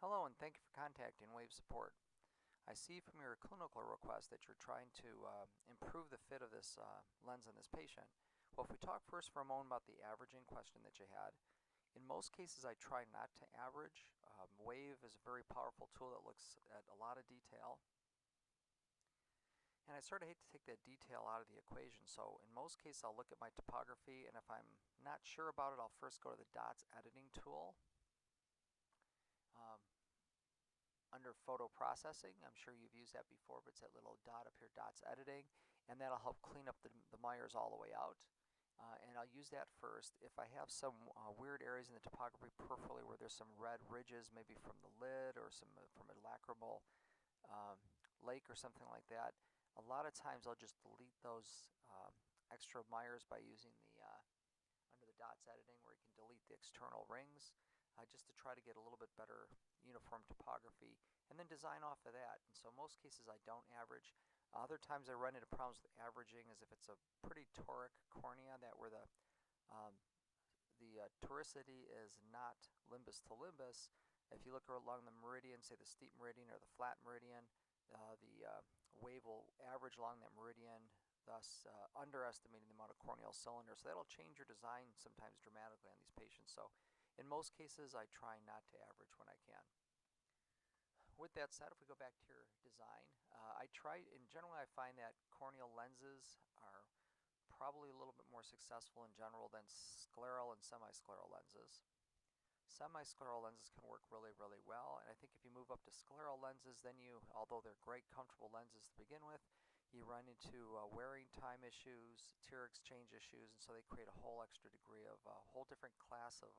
Hello and thank you for contacting Wave Support. I see from your clinical request that you're trying to improve the fit of this lens on this patient. Well, if we talk first for a moment about the averaging question that you had, in most cases I try not to average. Wave is a very powerful tool that looks at a lot of detail. And I sort of hate to take that detail out of the equation, so in most cases I'll look at my topography, and if I'm not sure about it, I'll first go to the dots editing tool. Under photo processing, I'm sure you've used that before, but it's that little dot up here, dots editing, and that'll help clean up the mires all the way out. And I'll use that first. If I have some weird areas in the topography peripherally where there's some red ridges, maybe from the lid or some from a lacrimal lake or something like that, a lot of times I'll just delete those extra mires by using the under the dots editing, where you can delete the external rings, just to try to get a little bit better uniform topography, and then design off of that. And so in most cases I don't average. Other times I run into problems with averaging is if it's a pretty toric cornea, that where the toricity is not limbus to limbus. If you look along the meridian, say the steep meridian or the flat meridian, the wave will average along that meridian, thus underestimating the amount of corneal cylinder. So that'll change your design sometimes dramatically on these patients. So in most cases I try not to average when I can. With that said, if we go back to your design, in general I find that corneal lenses are probably a little bit more successful in general than scleral and semi-scleral lenses. Semi-scleral lenses can work really, really well, and I think if you move up to scleral lenses, then although they're great, comfortable lenses to begin with, you run into wearing time issues, tear exchange issues, and so they create a whole extra degree of a whole different class of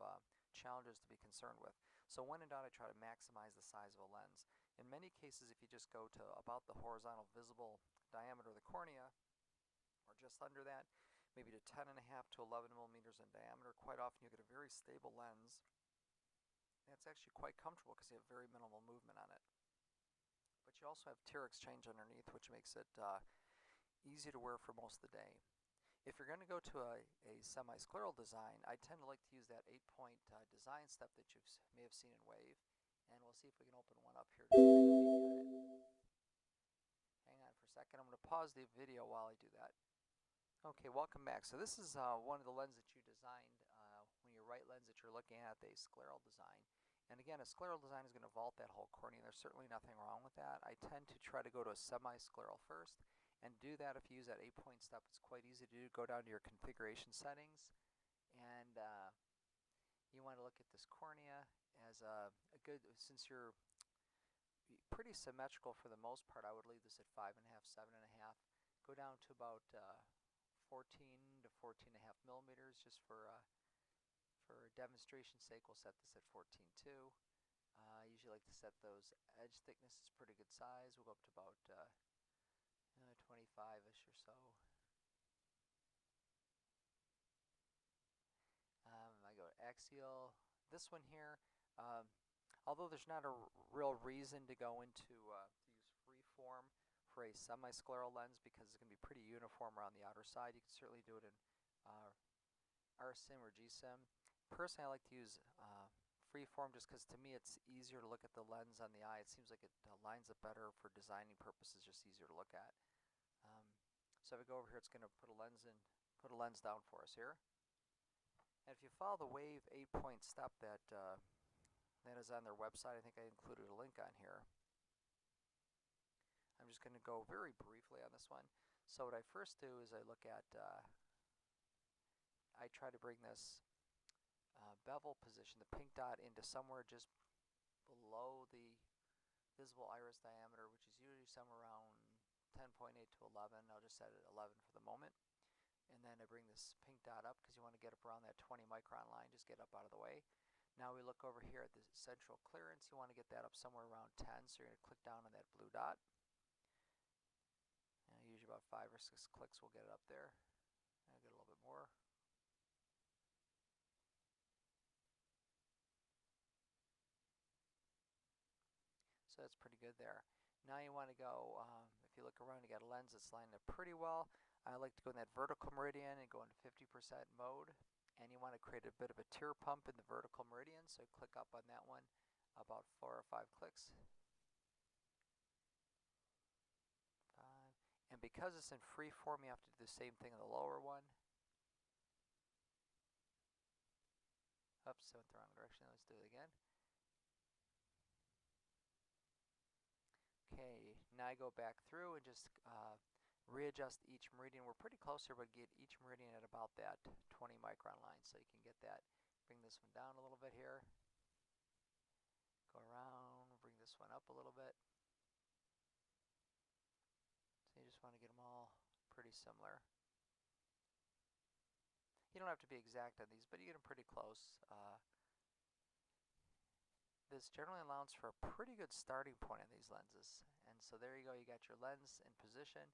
challenges to be concerned with. So when in doubt, I try to maximize the size of a lens. In many cases, if you just go to about the horizontal visible diameter of the cornea, or just under that, maybe to 10.5 to 11 millimeters in diameter, quite often you get a very stable lens. That's actually quite comfortable because you have very minimal movement on it. But you also have tear exchange underneath, which makes it easy to wear for most of the day. If you're going to go to a semi-scleral design, I tend to like to use that 8-point design step that you may have seen in Wave. And we'll see if we can open one up here to take a peek at it. Hang on for a second. I'm going to pause the video while I do that. Okay, welcome back. So this is one of the lenses that you designed when your right lens that you're looking at, the scleral design. And again, a scleral design is going to vault that whole cornea. There's certainly nothing wrong with that. I tend to try to go to a semi-scleral first, and do that if you use that 8-point step. It's quite easy to do. Go down to your configuration settings, and you want to look at this cornea as a good, since you're pretty symmetrical for the most part, I would leave this at 5.5, 7.5. Go down to about 14 to 14.5 millimeters, just for demonstration's sake. We'll set this at 14.2. I usually like to set those edge thicknesses pretty good size. We'll go up to about 25-ish or so. I go to axial. This one here, although there's not a real reason to go into to use freeform for a semi-scleral lens because it's going to be pretty uniform around the outer side. You can certainly do it in RSIM or GSIM. Personally, I like to use freeform just because to me it's easier to look at the lens on the eye. It seems like it lines up better for designing purposes, just easier to look at. So if we go over here, it's going to put a lens down for us here. And if you follow the Wave 8-point step that is on their website, I think I included a link on here. I'm just going to go very briefly on this one. So what I first do is I look at, I try to bring this bevel position, the pink dot, into somewhere just below the visible iris diameter, which is usually somewhere around 10.8 to 11. I'll just set it at 11 for the moment. And then I bring this pink dot up because you want to get up around that 20 micron line, just get up out of the way. Now we look over here at the central clearance. You want to get that up somewhere around 10, so you're going to click down on that blue dot. Usually about 5 or 6 clicks will get it up there. I'll get a little bit more. So that's pretty good there. Now you want to go, if you look around, you got a lens that's lined up pretty well. I like to go in that vertical meridian and go into 50% mode. And you want to create a bit of a tear pump in the vertical meridian, so click up on that one about 4 or 5 clicks. 5. And because it's in free form, you have to do the same thing in the lower one. Oops, I went the wrong direction. Let's do it again. Okay, now I go back through and just readjust each meridian. We're pretty close here, but get each meridian at about that 20 micron line, so you can get that. Bring this one down a little bit here. Go around, bring this one up a little bit. So you just want to get them all pretty similar. You don't have to be exact on these, but you get them pretty close. This generally allows for a pretty good starting point on these lenses. And so there you go, you got your lens in position,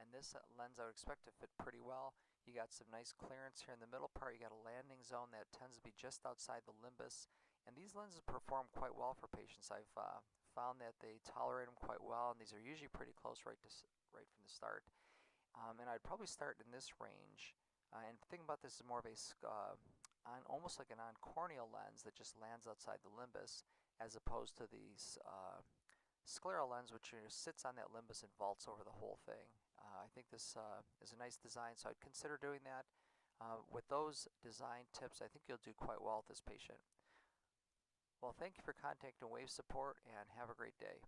and this lens I would expect to fit pretty well. You got some nice clearance here in the middle part. You got a landing zone that tends to be just outside the limbus, and these lenses perform quite well for patients. I've found that they tolerate them quite well, and these are usually pretty close right from the start. And I'd probably start in this range. And think about this as more of a almost like a non-corneal lens that just lands outside the limbus, as opposed to the scleral lens, which sits on that limbus and vaults over the whole thing. I think this is a nice design, so I'd consider doing that. With those design tips, I think you'll do quite well with this patient. Well, thank you for contacting Wave Support, and have a great day.